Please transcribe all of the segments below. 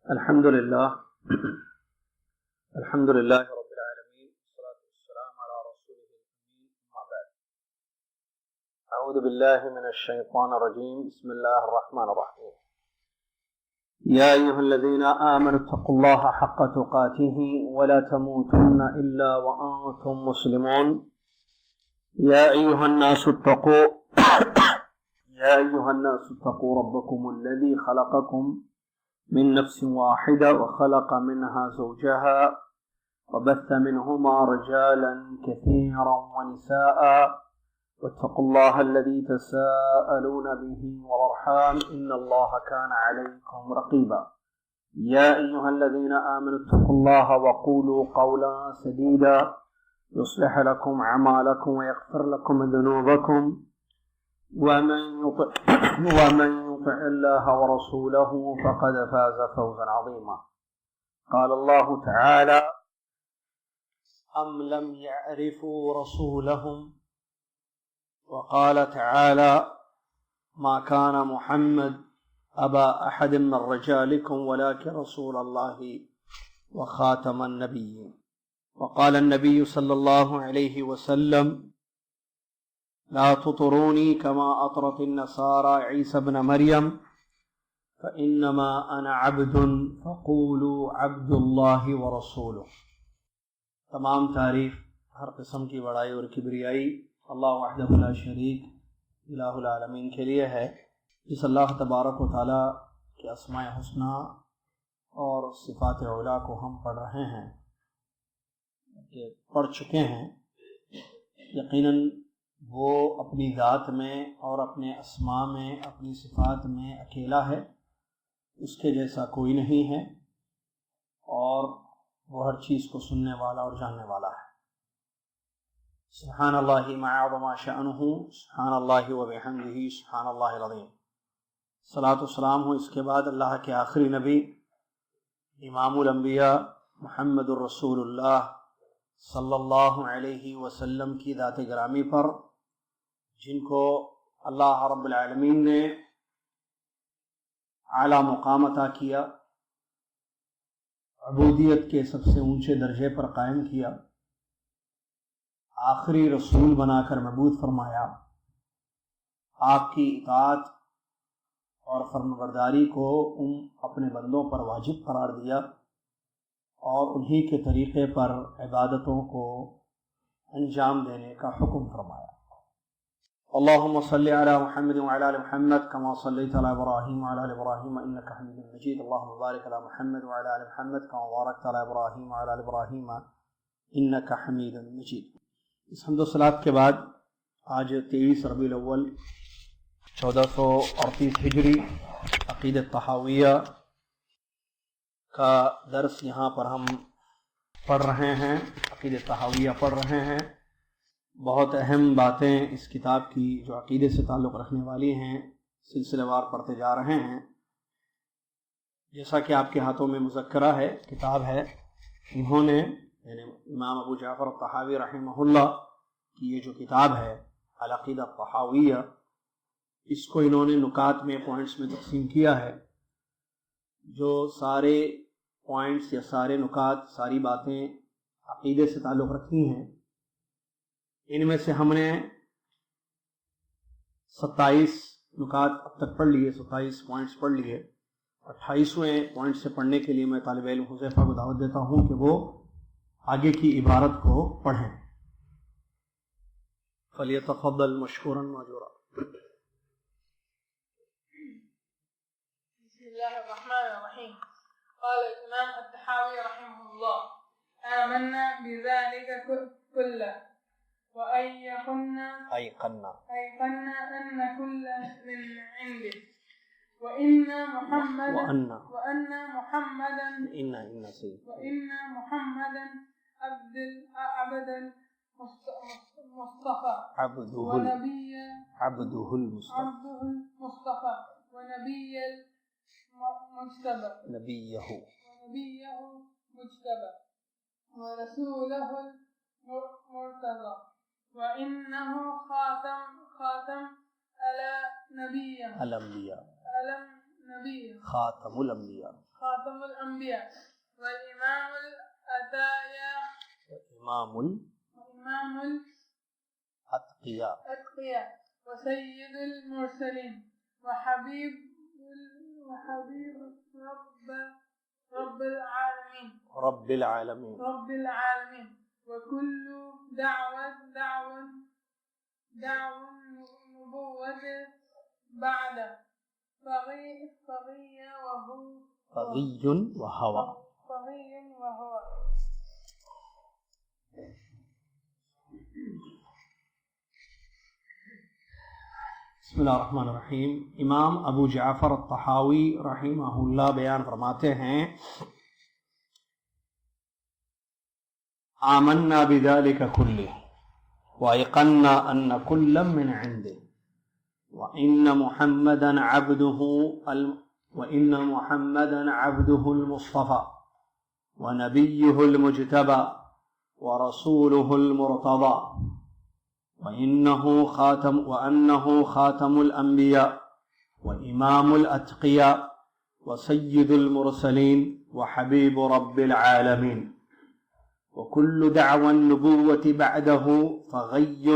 الحمد لله الحمد لله رب العالمين والصلاة والسلام على رسوله الأمين أما بعد أعوذ بالله من الشيطان الرجيم بسم الله الرحمن الرحيم يا أيها الذين آمنوا اتقوا الله حق تقاته ولا تموتن إلا وأنتم مسلمون يا أيها الناس اتقوا ربكم الذي خلقكم من نفس واحدة وخلق منها زوجها وبث منهما رجالا كثيرا ونساء واتقوا الله الذي تساءلون به والأرحام إن الله كان عليكم رقيبا يا أيها الذين آمنوا اتقوا الله وقولوا قولا سديدا يصلح لكم أعمالكم ويغفر لكم ذنوبكم ومن يطع الله ورسوله فقد فاز فوزا عظيما قال الله تعالى أم لم يعرفوا رسولهم وقال تعالى ما كان محمد أبا أحد من رجالكم ولكن رسول الله وخاتم النبيين وقال النبي صلى الله عليه وسلم لا تطروني كما أطرت النصارى عيسى ابن مريم فإنما أنا عبد فقولوا عبد الله ورسوله. تمام تعریف ہر قسم کی بڑائی اور کبریائی اللہ وحدہ لا شریک الہ العالمین کے لیے ہے، جس اللہ تبارک و تعالیٰ کے اسماء حسنہ اور صفات علا کو ہم پڑھ رہے ہیں، پڑھ چکے ہیں. یقیناً وہ اپنی ذات میں اور اپنے اسماء میں، اپنی صفات میں اکیلا ہے، اس کے جیسا کوئی نہیں ہے، اور وہ ہر چیز کو سننے والا اور جاننے والا ہے. سبحان اللہ ما عظم شأنہ، سبحان اللہ وبحمدہ، سبحان اللہ العظیم. صلاۃ والسلام ہو اس کے بعد اللہ کے آخری نبی امام الانبیاء محمد الرسول اللہ صلی اللہ علیہ وسلم کی ذات گرامی پر، جن کو اللہ رب العالمین نے اعلیٰ مقام عطا کیا، عبودیت کے سب سے اونچے درجے پر قائم کیا، آخری رسول بنا کر مبعوث فرمایا، آپ کی اطاعت اور فرمانبرداری کو اپنے بندوں پر واجب قرار دیا، اور انہی کے طریقے پر عبادتوں کو انجام دینے کا حکم فرمایا. اللہم صلی علی محمد وعلی آل محمد کما صلیت علی ابراہیم وعلی آل ابراہیم انک حمید مجید. اللہم بارک علی محمد وعلی آل محمد کما بارکت علی ابراہیم وعلی آل ابراہیم انک حمید مجید. اس حمد و صلاۃ کے بعد آج 23 ربیع الاول 1438 ہجری عقیدۃ طحاویہ کا درس یہاں پر ہم پڑھ رہے ہیں، عقیدۃ طحاویہ پڑھ رہے ہیں. بہت اہم باتیں اس کتاب کی جو عقیدے سے تعلق رکھنے والی ہیں سلسلہ وار پڑھتے جا رہے ہیں. جیسا کہ آپ کے ہاتھوں میں مذکرہ ہے، کتاب ہے، انہوں نے یعنی امام ابو جعفر الطحاوی رحمہ اللہ کی یہ جو کتاب ہے العقیدہ الطحاویہ، اس کو انہوں نے نکات میں، پوائنٹس میں تقسیم کیا ہے. جو سارے پوائنٹس یا سارے نکات، ساری باتیں عقیدے سے تعلق رکھتی ہیں، ان میں سے ہم نے 27 نکات اب تک پڑھ لیے، 27 پوائنٹس پڑھ لیے. 28ویں پوائنٹ سے پڑھنے کے لیے میں طالب علم حذیفہ کو دعوت دیتا ہوں کہ وہ آگے کی عبارت کو پڑھیں. فلیتفضل مشکورا ماجورا. بسم الله الرحمن الرحيم. قال الإمام الطحاوي رحمه الله آمنا بذلك كله وأيقنا أن كل من عنده وإن محمدا عبد المصطفى عبده المصطفى ونبيه مجتبى ورسوله المرتضى وإنه خاتم الأنبياء خاتم الانبیاء. الأنبياء والإمام الأتقياء وسيد المرسلين وحبيب رب العالمين وكل دعوة نبوة بعد فغي وهوى. بسم اللہ الرحمن الرحیم. امام ابو جعفر الطحاوی رحمہ اللہ بیان فرماتے ہیں آمنا بذلك كله وأيقنا أن كلا من عنده وإن محمدا عبده المصطفى ونبيه المجتبى ورسوله المرتضى وأنه خاتم الأنبياء وإمام الأتقياء وسيد المرسلين وحبيب رب العالمين وكل دعوى النبوة بعده فغي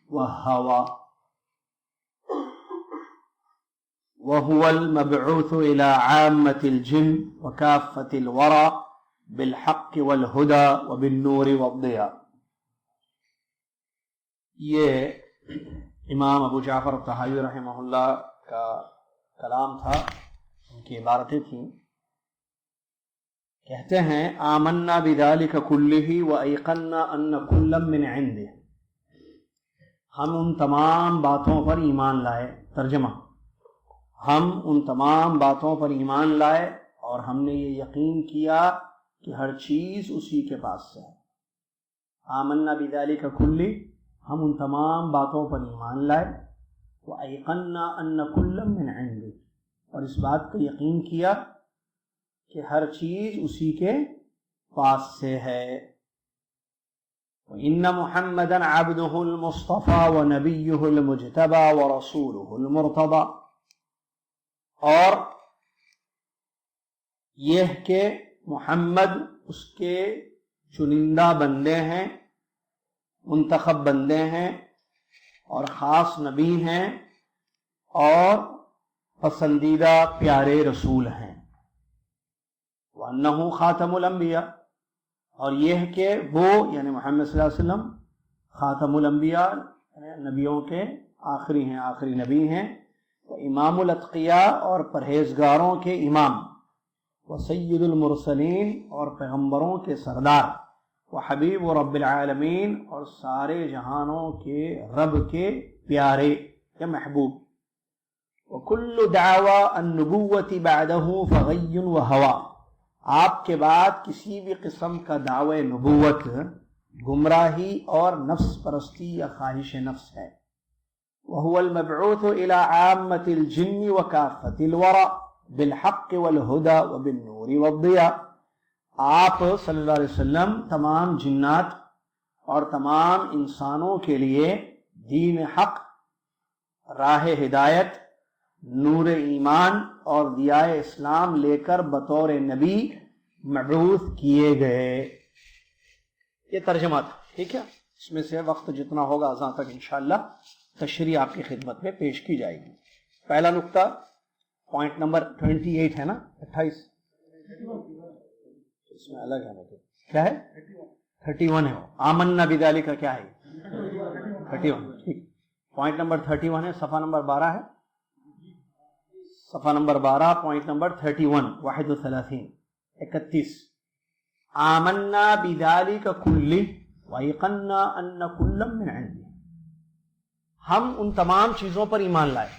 وهوى وهو المبعوث إلى عامة الجن وكافة الورى بالحق والهدى وبالنور والضياء. یہ امام ابو جعفر الطحاوی رحمہ اللہ کا کلام تھا، ان کی عبارتیں تھیں. کہتے ہیں آمنا بذلك كله وأيقنا أن كلا من عنده، ہم ان تمام باتوں پر ایمان لائے. ترجمہ: ہم ان تمام باتوں پر ایمان لائے اور ہم نے یہ یقین کیا کہ ہر چیز اسی کے پاس سے ہے. آمنا بذلك كله، ہم ان تمام باتوں پر ایمان لائے. وَأَيْقَنَّا أَنَّ كُلًّا مِّنْ عِنْدِهِ، اور اس بات کو یقین کیا کہ ہر چیز اسی کے پاس سے ہے. وَإِنَّ مُحَمَّدًا عَبْدُهُ الْمُصْطَفَى وَنَبِيُّهُ الْمُجْتَبَى وَرَسُولُهُ الْمُرْتَضَى، اور یہ کہ محمد اس کے چنندہ بندے ہیں، منتخب بندے ہیں اور خاص نبی ہیں اور پسندیدہ پیارے رسول ہیں. وَأَنَّهُ خَاتَمُ الْأَنْبِيَاء، اور یہ کہ وہ یعنی محمد صلی اللہ علیہ وسلم خاتم الانبیاء نبیوں کے آخری ہیں، آخری نبی ہیں. امام الاتقیاء، اور پرہیزگاروں کے امام. وسید المرسلین، اور پیغمبروں کے سردار. وحبیب رب العالمین، اور سارے جہانوں کے رب کے پیارے یا محبوب. وکل دعوی النبوۃ بعدہ فغی وہوی، آپ کے بعد کسی بھی قسم کا دعوی نبوت گمراہی اور نفس پرستی یا خواہش نفس ہے. وهو المبعوث إلى عامة الجن وكافة الورى بالحق والهدى وبالنور والضياء. آپ صلی اللہ علیہ وسلم تمام جنات اور تمام انسانوں کے لیے دین حق، راہ ہدایت، نور ایمان اور ضیاء اسلام لے کر بطور نبی مبعوث کیے گئے. یہ ترجمہ تھا. ٹھیک ہے، اس میں سے وقت جتنا ہوگا اذان تک انشاءاللہ تشریح آپ کی خدمت میں پیش کی جائے گی. پہلا نقطہ پوائنٹ نمبر 28 ہے نا، 28 اس میں الگ ہے. کیا ہے؟ 31 ہے. آمنا بذالک کا کیا ہے؟ 31. ٹھیک، پوائنٹ نمبر 31 ہے. صفحہ نمبر 12 ہے. صفحہ نمبر 12 پوائنٹ نمبر 31 31. آمنا بذالک کلہ وایقنا ان کلا من عندہ، ہم ان تمام چیزوں پر ایمان لائے.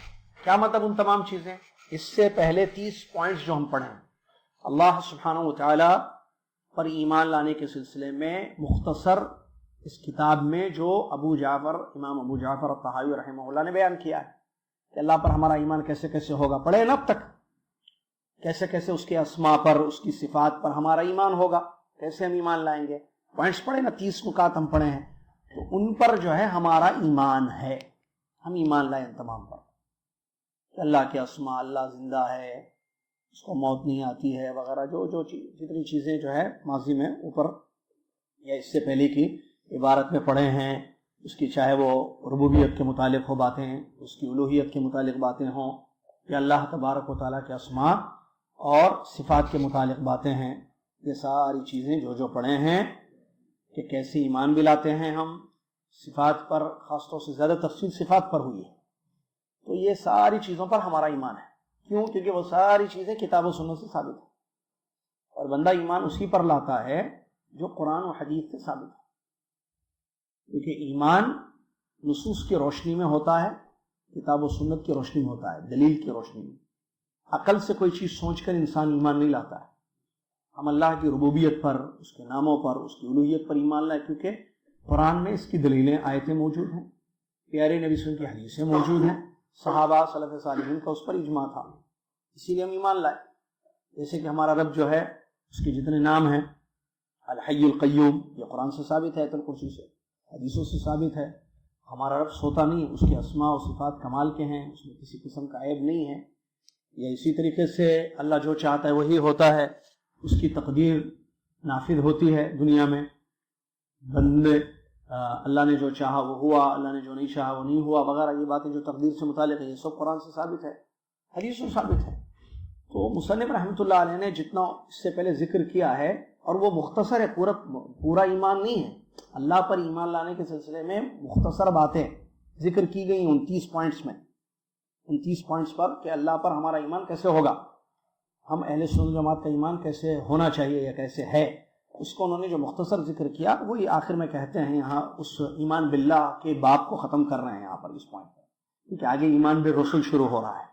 کیا مطلب ان تمام چیزیں؟ اس سے پہلے 30 پوائنٹس جو ہم پڑھیں، اللہ سبحانہ وتعالی پر ایمان لانے کے سلسلے میں مختصر اس کتاب میں جو امام ابو جعفر الطحاوی رحمہ اللہ نے بیان کیا ہے کہ اللہ پر ہمارا ایمان کیسے کیسے ہوگا. پڑھے نا اب تک، کیسے کیسے اس کے اسماء پر، اس کی صفات پر ہمارا ایمان ہوگا، کیسے ہم ایمان لائیں گے. پوائنٹس پڑھے نا، 30 نکات ہم پڑھے ہیں. تو ان پر جو ہے ہمارا ایمان ہے، ہم ایمان لائیں ان تمام پر. اللہ کے اسماء، اللہ زندہ ہے، اس کو موت نہیں آتی ہے وغیرہ، جتنی چیزیں جو ہے ماضی میں اوپر یا اس سے پہلے کی عبارت میں پڑھے ہیں، اس کی چاہے وہ ربوبیت کے متعلق ہو باتیں، اس کی الوہیت کے متعلق باتیں ہوں، یا اللہ تبارک و تعالیٰ کے اسماء اور صفات کے متعلق باتیں ہیں، یہ ساری چیزیں جو پڑھے ہیں کہ کیسے ایمان بھی لاتے ہیں ہم صفات پر، خاص طور سے زیادہ تفصیل صفات پر ہوئی ہے، تو یہ ساری چیزوں پر ہمارا ایمان ہے۔ کیوں؟ کیونکہ وہ ساری چیزیں کتاب و سنت سے ثابت ہیں، اور بندہ ایمان اسی پر لاتا ہے جو قرآن و حدیث سے ثابت ہے، کیونکہ ایمان نصوص کی روشنی میں ہوتا ہے، کتاب و سنت کی روشنی میں ہوتا ہے، دلیل کی روشنی میں۔ عقل سے کوئی چیز سوچ کر انسان ایمان نہیں لاتا ہے۔ ہم اللہ کی ربوبیت پر، اس کے ناموں پر، اس کی الوہیت پر ایمان لائے، کیونکہ قرآن میں اس کی دلیلیں، آیتیں موجود ہیں، پیارے نبی صلی اللہ علیہ وسلم کی حدیثیں موجود ہیں، صحابہ سلف صالحین کا اس پر اجماع تھا، اسی لیے ہم ایمان لائے۔ جیسے کہ ہمارا رب جو ہے، اس کے جتنے نام ہیں، الحی القیوم، یہ قرآن سے ثابت ہے، آیت الکرسی سے، حدیثوں سے ثابت ہے۔ ہمارا رب سوتا نہیں، اس کے اسماء و صفات کمال کے ہیں، اس میں کسی قسم کا عیب نہیں ہے۔ یا اسی طریقے سے اللہ جو چاہتا ہے وہی ہوتا ہے، اس کی تقدیر نافذ ہوتی ہے دنیا میں، بندے اللہ نے جو چاہا وہ ہوا، اللہ نے جو نہیں چاہا وہ نہیں ہوا وغیرہ، یہ باتیں جو تقدیر سے متعلق ہیں، یہ سب قرآن سے ثابت ہے، حدیث سے ثابت ہے۔ تو مصنف رحمۃ اللہ علیہ نے جتنا اس سے پہلے ذکر کیا ہے، اور وہ مختصر ہے، پورا ایمان نہیں ہے، اللہ پر ایمان لانے کے سلسلے میں مختصر باتیں ذکر کی گئی 29 پوائنٹس میں، 29 پوائنٹس پر کہ اللہ پر ہمارا ایمان کیسے ہوگا، ہم اہل سنت جماعت کا ایمان کیسے ہونا چاہیے یا کیسے ہے، اس کو انہوں نے جو مختصر ذکر کیا وہی آخر میں کہتے ہیں یہاں اس ایمان باللہ کے باب کو ختم کر رہے ہیں یہاں پر اس پوائنٹ پر، کیونکہ آگے ایمان بالرسل شروع ہو رہا ہے۔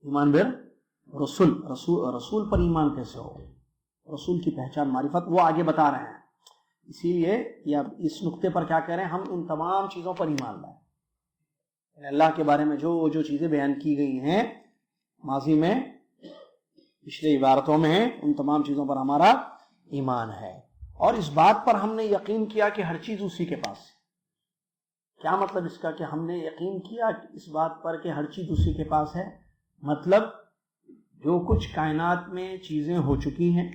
ایمان بالرسل، رسول پر ایمان کیسے ہو، رسول کی پہچان معرفت، وہ آگے بتا رہے ہیں۔ اسی لیے یا اس نقطے پر کیا کہہ رہے ہیں، ہم ان تمام چیزوں پر ایمان لائیں، یعنی اللہ کے بارے میں جو چیزیں بیان کی گئی ہیں ماضی میں، پچھلے عبارتوں میں ہیں، ان تمام چیزوں پر ہمارا ایمان ہے۔ اور اس بات پر ہم نے یقین کیا کہ ہر چیز اسی کے پاس ہے۔ کیا مطلب اس کا کہ ہم نے یقین کیا اس بات پر کہ ہر چیز اسی کے پاس ہے؟ مطلب جو کچھ کائنات میں چیزیں ہو چکی ہیں،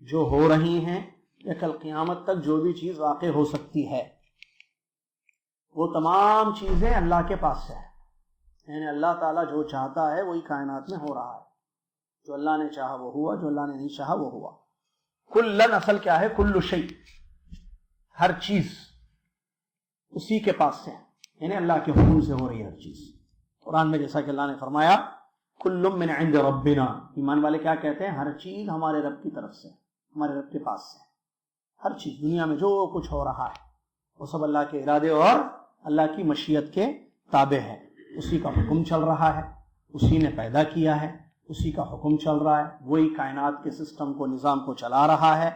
جو ہو رہی ہیں، یا کل قیامت تک جو بھی چیز واقع ہو سکتی ہے، وہ تمام چیزیں اللہ کے پاس سے ہیں، یعنی اللہ تعالیٰ جو چاہتا ہے وہی کائنات میں ہو رہا ہے، جو اللہ نے چاہا وہ ہوا، جو اللہ نے نہیں چاہا وہ ہوا۔ کلن اصل کیا ہے؟ کل شیء، ہر چیز اسی کے پاس سے، یعنی اللہ کے حکم سے ہو رہی ہے ہر چیز۔ قرآن میں جیسا کہ اللہ نے فرمایا کل من عند ربنا، ایمان والے کیا کہتے ہیں؟ ہر چیز ہمارے رب کی طرف سے، ہمارے رب کے پاس سے، ہر چیز دنیا میں جو کچھ ہو رہا ہے وہ سب اللہ کے ارادے اور اللہ کی مشیت کے تابع ہے، اسی کا حکم چل رہا ہے، اسی نے پیدا کیا ہے، اسی کا حکم چل رہا ہے، وہی کائنات کے سسٹم کو، نظام کو چلا رہا ہے،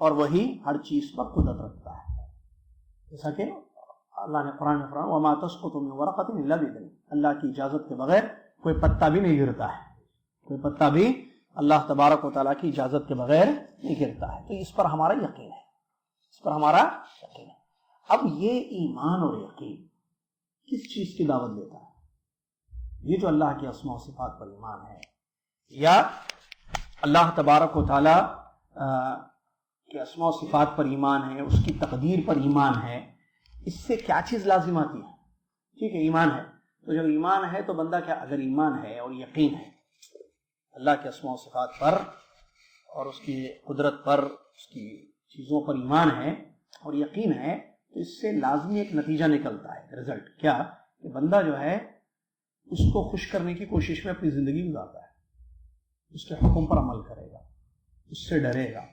اور وہی ہر چیز پر قدرت رکھتا ہے۔ جیسا کہ اللہ نے قرآن میں فرمایا وَمَا تَسْقُطُ مِن وَرَقَةٍ إِلَّا بِإِذْنِهِ، اللہ کی اجازت کے بغیر کوئی پتا بھی نہیں گرتا ہے، کوئی پتا بھی اللہ تبارک و تعالیٰ کی اجازت کے بغیر نہیں گرتا ہے۔ تو اس پر ہمارا یقین ہے، اس پر ہمارا یقین ہے۔ اب یہ ایمان اور یقین کس چیز کی دعوت دیتا ہے؟ یہ جو اللہ کے اسماء و صفات پر ایمان ہے، یا اللہ تبارک و تعالیٰ کے اسماء و صفات پر ایمان ہے، اس کی تقدیر پر ایمان ہے، اس سے کیا چیز لازم آتی ہے؟ ٹھیک ہے، ایمان ہے، تو جب ایمان ہے تو بندہ کیا، اگر ایمان ہے اور یقین ہے اللہ کے اسماء و صفات پر اور اس کی قدرت پر، اس کی چیزوں پر ایمان ہے اور یقین ہے، تو اس سے لازمی ایک نتیجہ نکلتا ہے، رزلٹ کیا، کہ بندہ جو ہے اس کو خوش کرنے کی کوشش میں اپنی زندگی گزارتا ہے، اس کے حکم پر عمل کرے گا، اس سے ڈرے گا،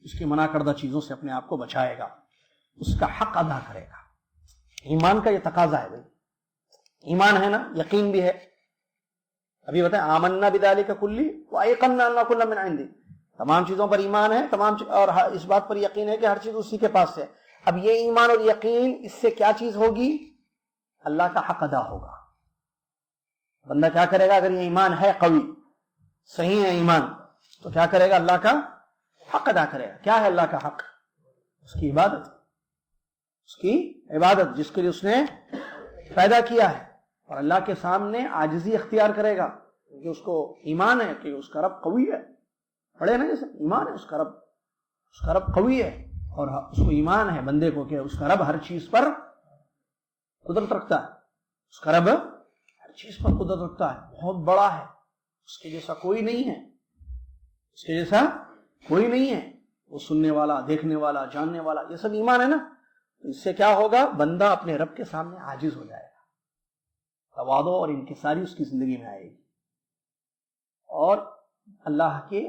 اس کی منع کردہ چیزوں سے اپنے آپ کو بچائے گا، اس کا حق ادا کرے گا۔ ایمان کا یہ تقاضا ہے بھائی، ایمان ہے نا، یقین بھی ہے۔ ابھی بتائیں آمنا بذالک کلی وایقنا ان کل من عندی، تمام چیزوں پر ایمان ہے، اور اس بات پر یقین ہے کہ ہر چیز اسی کے پاس ہے۔ اب یہ ایمان اور یقین، اس سے کیا چیز ہوگی؟ اللہ کا حق ادا ہوگا۔ بندہ کیا کرے گا؟ اگر یہ ایمان ہے قوی، صحیح ہے ایمان، تو کیا کرے گا؟ اللہ کا حق ادا کرے گا۔ کیا ہے اللہ کا حق؟ اس کی عبادت، اس کی عبادت جس کے لیے اس نے پیدا کیا ہے، اور اللہ کے سامنے عاجزی اختیار کرے گا، کیونکہ اس کو ایمان ہے کہ اس کا رب قوی ہے. پڑھے نا جیسے ایمان ہے اس کا رب قوی ہے، اور اس کو ایمان ہے بندے کو کہ اس کا رب ہر چیز پر قدرت رکھتا ہے. اس کا رب ہر چیز پر قدرت رکھتا ہے، بہت بڑا ہے، اس کے جیسا کوئی نہیں ہے، اس کے جیسا کوئی نہیں ہے. وہ سننے والا، دیکھنے والا، جاننے والا، یہ سب ایمان ہے نا. اس سے کیا ہوگا؟ بندہ اپنے رب کے سامنے عاجز ہو جائے گا، تواضع اور انکساری اس کی زندگی میں آئے گی، اور اللہ کے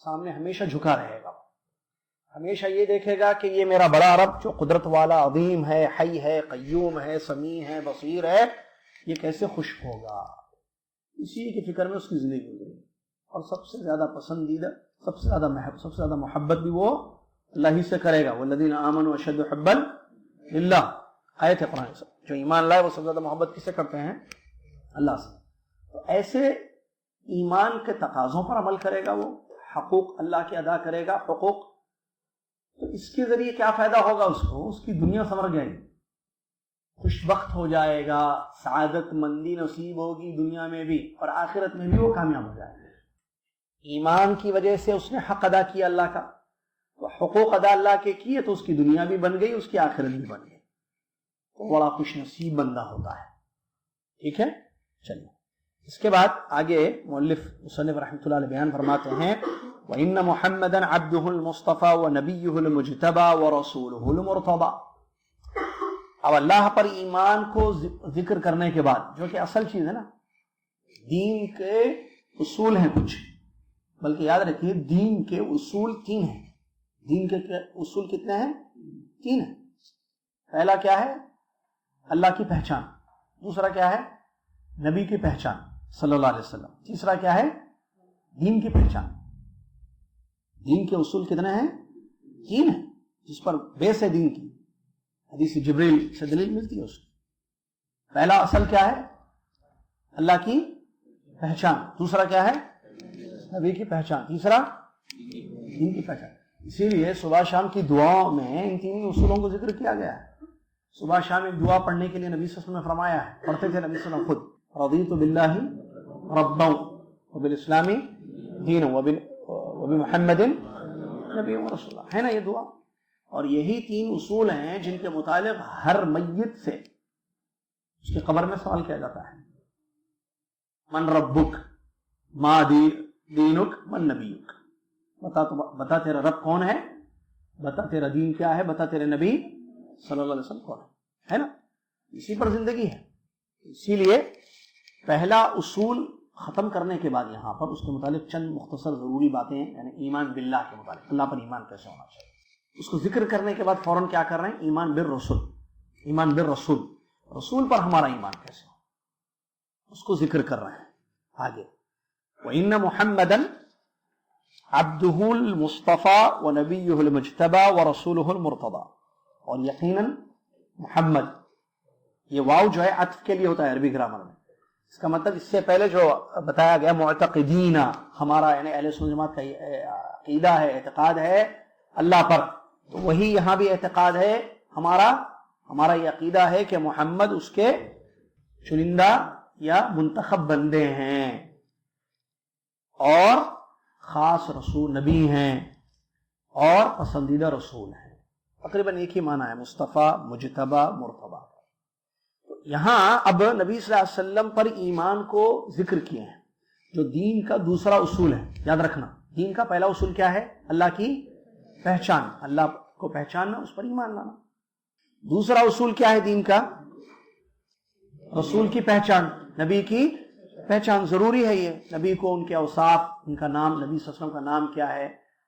سامنے ہمیشہ جھکا رہے گا. ہمیشہ یہ دیکھے گا کہ یہ میرا بڑا رب جو قدرت والا، عظیم ہے، حی ہے، قیوم ہے، سمیع ہے، بصیر ہے، یہ کیسے خوش ہوگا. اسی کی فکر میں اس کی زندگی گزرے. اور سب سے زیادہ پسندیدہ، سب سے زیادہ محبت بھی وہ اللہ ہی سے کرے گا. والذین آمنوا اشد حبا للہ، آیت ہے قرآن سے. جو ایمان لائے وہ سب سے زیادہ محبت کس سے کرتے ہیں؟ اللہ سے. تو ایسے ایمان کے تقاضوں پر عمل کرے گا، وہ حقوق اللہ کے ادا کرے گا. حقوق، تو اس کے ذریعے کیا فائدہ ہوگا اس کو؟ اس کی دنیا سنور جائے گی، خوش بخت ہو جائے گا، سعادت مندی نصیب ہوگی دنیا میں بھی اور آخرت میں بھی وہ کامیاب ہو جائے گا. ایمان کی وجہ سے اس نے حق ادا کیا اللہ کا، تو حقوق ادا اللہ کے کیے تو اس کی دنیا بھی بن گئی، اس کی آخرت بھی بن گئی. تو بڑا خوش نصیب بندہ ہوتا ہے. ٹھیک ہے، چلیے اس کے بعد آگے مصنف رحمۃ اللہ علیہ بیان فرماتے ہیں وَإِنَّ مُحَمَّدًا عَبْدُهُ الْمُصْطَفَى وَنَبِيُّهُ الْمُجْتَبَى وَرَسُولُهُ الْمُرْتَضَى. اب اللہ پر ایمان کو ذکر کرنے کے بعد، جو کہ اصل چیز ہے نا، دین کے اصول ہیں کچھ، بلکہ یاد رکھیے دین کے اصول 3 ہیں. دین کے اصول کتنے ہیں؟ 3 ہیں. پہلا کیا ہے؟ اللہ کی پہچان. دوسرا کیا ہے؟ نبی کی پہچان صلی اللہ علیہ وسلم. تیسرا کیا ہے؟ دین کی پہچان. دین کے اصول کتنے ہیں؟ 3 ہیں، جس پر بیس ہے دین کی. حدیث جبریل سے دلیل ملتی ہے اس کی. پہلا اصل کیا ہے؟ اللہ کی پہچان. دوسرا کیا ہے؟ نبی کی پہچان. تیسرا دین کی پہچان. اسی لیے صبح شام کی دعاؤں میں ان 3 اصولوں کو ذکر کیا گیا ہے. صبح شام ایک دعا پڑھنے کے لیے نبی صلی اللہ علیہ وسلم نے فرمایا ہے، پڑھتے تھے نبی صلی اللہ علیہ وسلم خود، رضیت باللہ ربا وبالاسلام دینا وبمحمد نبی ورسول اللہ، ہے نا یہ دعا. اور یہی 3 اصول ہیں جن کے متعلق ہر میت سے اس کی قبر میں سوال کیا جاتا ہے. من ربک، ما دینک، من نبیک. بتا تیرا رب کون ہے، بتا تیرا دین کیا ہے، بتا تیرے نبی صلی اللہ علیہ وسلم کون ہے نا. اسی پر زندگی ہے. اسی لیے پہلا اصول ختم کرنے کے بعد یہاں پر اس کے متعلق چند مختصر ضروری باتیں، یعنی ایمان باللہ کے متعلق، اللہ پر ایمان کیسے ہونا چاہیے، اس کو ذکر کرنے کے بعد فوراً کیا کر رہے ہیں؟ ایمان بالرسول. ایمان بالرسول، رسول پر ہمارا ایمان کیسے ہو، اس کو ذکر کر رہے ہیں آگے. وَإِنَّ مُحَمَّدًا عَبْدُهُ الْمُصْطَفَى وَنَبِيُّهُ الْمُجْتَبَى وَرَسُولُهُ الْمُرْتَضَى. اور یقیناً محمد، یہ واو جو ہے عطف کے لیے ہوتا ہے عربی گرامر میں. اس کا مطلب اس سے پہلے جو بتایا گیا معتقدین، ہمارا یعنی اہل سنت جماعت کا عقیدہ ہے، اعتقاد ہے اللہ پر، تو وہی یہاں بھی اعتقاد ہے ہمارا یہ عقیدہ ہے کہ محمد اس کے چنندہ یا منتخب بندے ہیں اور خاص رسول نبی ہیں اور پسندیدہ رسول ہیں. تقریباً ایک ہی معنی ہے، مصطفیٰ، مجتبیٰ، مرتضیٰ. یہاں اب نبی صلی اللہ علیہ وسلم پر ایمان کو ذکر کیے ہیں، جو دین کا دوسرا اصول ہے. یاد رکھنا، دین کا پہلا اصول کیا ہے؟ اللہ کی پہچان، اللہ کو پہچاننا، اس پر ایمان لانا. دوسرا اصول کیا ہے دین کا؟ رسول کی پہچان، نبی کی پہچان. ضروری ہے یہ، نبی کو ان کے اوصاف، ان کا نام، نبی صلی اللہ علیہ وسلم کا نام کیا ہے،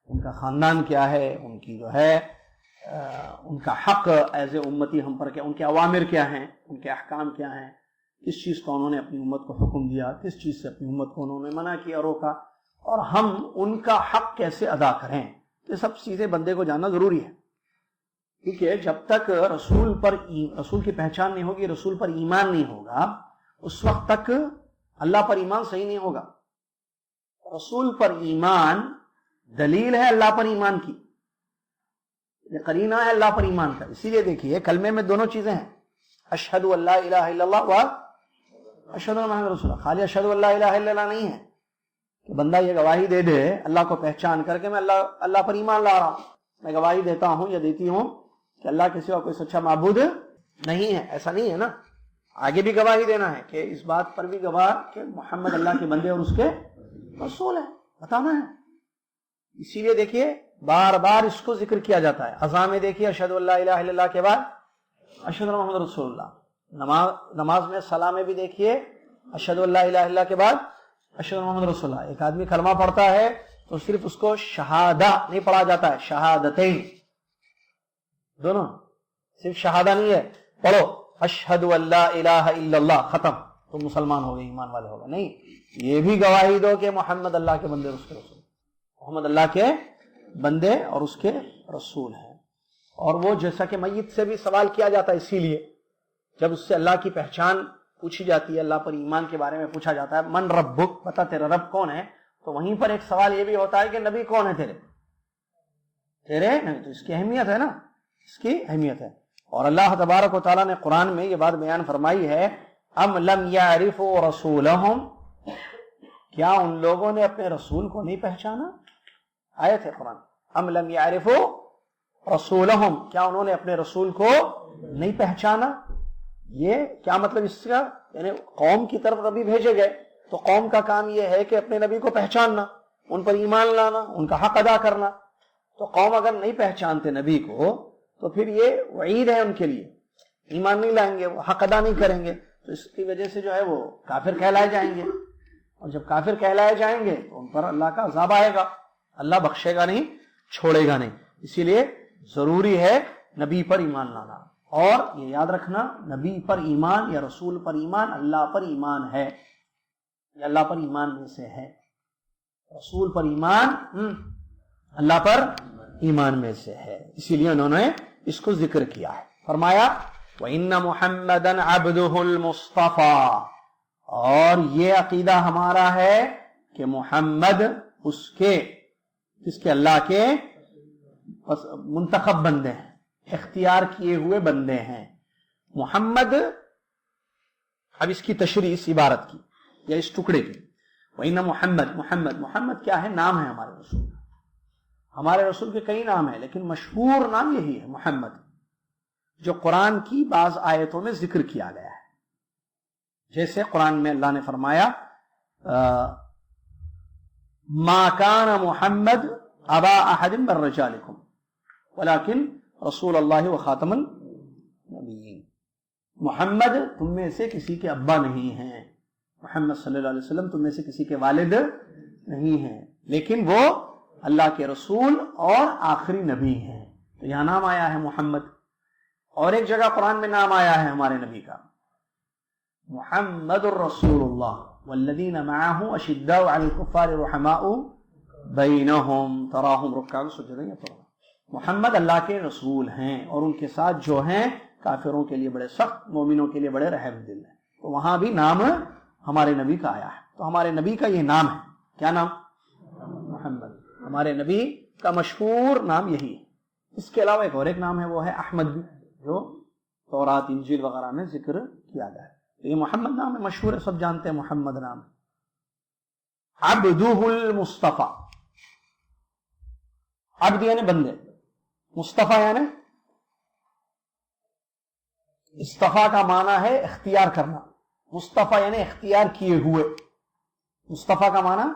ان کا خاندان کیا ہے، ان کی جو ہے ان کا حق ایز اے امتی ہم پر کیا، ان کے اوامر کیا ہیں، ان کے احکام کیا ہیں، کس چیز کو انہوں نے اپنی امت کو حکم دیا، کس چیز سے اپنی امت کو انہوں نے منع کیا، روکا، اور ہم ان کا حق کیسے ادا کریں. یہ سب چیزیں بندے کو جاننا ضروری ہے، کیونکہ جب تک رسول کی پہچان نہیں ہوگی، رسول پر ایمان نہیں ہوگا، اس وقت تک اللہ پر ایمان صحیح نہیں ہوگا. رسول پر ایمان دلیل ہے اللہ پر ایمان کی، یہ قرینہ ہے اللہ پر ایمان کا. اسی لیے دیکھیے کلمے میں دونوں چیزیں ہیں، اشہد ان لا الہ الا اللہ و اشہد ان محمد رسول اللہ. خالی اشہد ان لا الہ الا اللہ نہیں ہے کہ بندہ یہ گواہی دے دے اللہ کو پہچان کر کے میں اللہ پر ایمان لا رہا ہوں، میں گواہی دیتا ہوں یا دیتی ہوں کہ اللہ کے سوا کوئی سچا معبود نہیں ہے. ایسا نہیں ہے نا، آگے بھی گواہی دینا ہے کہ اس بات پر بھی گواہ کہ محمد اللہ کے بندے اور اس کے رسول ہے، بتانا ہے. اسی لیے دیکھیے بار بار اس کو ذکر کیا جاتا ہے. اذان میں دیکھیے اشہد ان لا الہ الا اللہ کے بعد اشہد ان محمد رسول اللہ. نماز میں صلاح میں بھی دیکھیے اشہد ان لا الہ الا اللہ کے بعد اشہد ان محمد رسول اللہ. ایک آدمی کلمہ پڑھتا ہے تو صرف اس کو شہادہ نہیں پڑھا جاتا ہے، شہادتین دونوں، صرف شہادہ نہیں ہے پڑھو اشہد ان لا الہ الا اللہ ختم تم مسلمان ہو گئے، ایمان والے ہو گئے. نہیں، یہ بھی گواہی دو کہ محمد اللہ کے بندے اور اس کے رسول، محمد اللہ کے بندے اور اس کے رسول ہیں. اور وہ جیسا کہ میت سے بھی سوال کیا جاتا ہے، اسی لیے جب اس سے اللہ کی پہچان پوچھی جاتی ہے، اللہ پر ایمان کے بارے میں پوچھا جاتا ہے، من ربک، بتا تیرا رب کون ہے، تو وہیں پر ایک سوال یہ بھی ہوتا ہے کہ نبی کون ہے تیرے نہیں. تو اس کی اہمیت ہے نا، اس کی اہمیت ہے. اور اللہ تبارک و تعالیٰ نے قرآن میں یہ بات بیان فرمائی ہے، ام لم یعرفوا رسولہم، کیا ان لوگوں نے اپنے رسول کو نہیں پہچانا. آیت ہے قرآن، ام لم یعرفوا رسولہم، کیا انہوں نے اپنے رسول کو نہیں پہچانا. یہ کیا مطلب اس کا، یعنی قوم کی طرف نبی بھیجے گئے تو قوم کا کام یہ ہے کہ اپنے نبی کو پہچاننا، ان پر ایمان لانا، ان کا حق ادا کرنا. تو قوم اگر نہیں پہچانتے نبی کو تو پھر یہ وعید ہے ان کے لیے، ایمان نہیں لائیں گے، وہ حق ادا نہیں کریں گے، تو اس کی وجہ سے جو ہے وہ کافر کہلائے جائیں گے. اور جب کافر کہلائے جائیں گے تو ان پر اللہ کا عذاب آئے گا، اللہ بخشے گا نہیں، چھوڑے گا نہیں. اسی لیے ضروری ہے نبی پر ایمان لانا. اور یہ یاد رکھنا، نبی پر ایمان یا رسول پر ایمان اللہ پر ایمان ہے، یہ اللہ پر ایمان میں سے ہے. رسول پر ایمان اللہ پر ایمان میں سے ہے، اسی لیے انہوں نے اس کو ذکر کیا ہے. فرمایا وَإِنَّ مُحَمَّدًا عَبْدُهُ الْمُصْطَفَى، اور یہ عقیدہ ہمارا ہے کہ محمد اس کے اللہ کے منتخب بندے ہیں، اختیار کیے ہوئے بندے ہیں. محمد، اب اس کی تشریح اس عبارت کی یا اس ٹکڑے کی، وَإِنَّ محمد کیا ہے؟ نام ہے ہمارے رسول. ہمارے رسول کے کئی نام ہیں لیکن مشہور نام یہی ہے محمد، جو قرآن کی بعض آیتوں میں ذکر کیا گیا ہے. جیسے قرآن میں اللہ نے فرمایا ما کان محمد ابا احد من رجالکم ولکن رسول اللہ و خاتم النبیین. محمد تم میں سے کسی کے ابا نہیں ہیں، محمد صلی اللہ علیہ وسلم تم میں سے کسی کے والد نہیں ہیں، لیکن وہ اللہ کے رسول اور آخری نبی ہیں. تو یہاں نام آیا ہے محمد. اور ایک جگہ قرآن میں نام آیا ہے ہمارے نبی کا، محمد الرسول اللہ والذین معه اشداء علی الکفار رحماء بینہم تراہم رکعا سجدا یبتغون. محمد اللہ کے رسول ہیں اور ان کے ساتھ جو ہیں کافروں کے لیے بڑے سخت، مومنوں کے لیے بڑے رحم دل ہیں. تو وہاں بھی نام ہمارے نبی کا آیا ہے. تو ہمارے نبی کا یہ نام ہے، کیا نام؟ محمد. ہمارے نبی کا مشہور نام یہی ہے. اس کے علاوہ ایک اور ایک نام ہے، وہ ہے احمد بھی، جو تورات انجیل وغیرہ میں ذکر کیا گیا ہے. یہ محمد نام ہے، مشہور ہے، سب جانتے ہیں محمد نام. عبدہ المصطفیٰ، عبد یعنی بندے، مصطفیٰ یعنی اصطفیٰ کا معنی ہے اختیار کرنا. مصطفیٰ یعنی اختیار کیے ہوئے. مصطفیٰ کا معنی،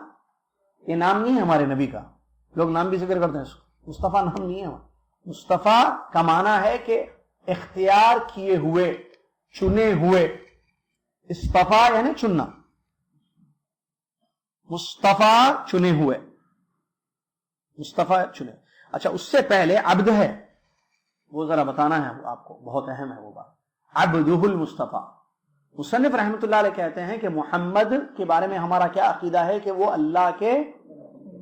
یہ نام نہیں ہے ہمارے نبی کا، لوگ نام بھی ذکر کرتے ہیں اس کو، مصطفیٰ نام نہیں ہے. مصطفیٰ کا معنی ہے کہ اختیار کیے ہوئے، چنے ہوئے. اصطفیٰ یعنی چننا، مصطفیٰ چنے ہوئے، مصطفیٰ چنے. اچھا، اس سے پہلے عبد ہے، وہ ذرا بتانا ہے آپ کو، بہت اہم ہے وہ بات. عبدہ المصطفیٰ. مصنف رحمۃ اللہ علیہ کہتے ہیں کہ محمد کے بارے میں ہمارا کیا عقیدہ ہے کہ وہ اللہ کے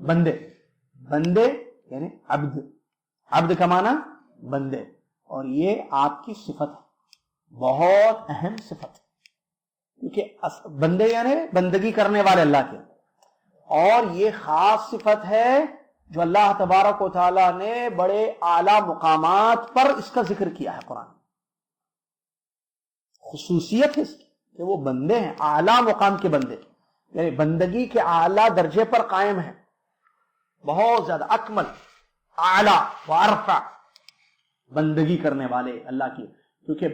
بندے یعنی عبد. عبد کا معنی بندے، اور یہ آپ کی صفت ہے، بہت اہم صفت ہے، کیونکہ بندے یعنی بندگی کرنے والے اللہ کے. اور یہ خاص صفت ہے جو اللہ تبارک و تعالیٰ نے بڑے اعلیٰ مقامات پر اس کا ذکر کیا ہے. قرآن خصوصیت ہے اس کی کہ وہ بندے ہیں اعلیٰ مقام کے بندے، یعنی بندگی کے اعلیٰ درجے پر قائم ہیں، بہت زیادہ اکمل اعلیٰ وارفع بندگی کرنے والے اللہ کی. کیونکہ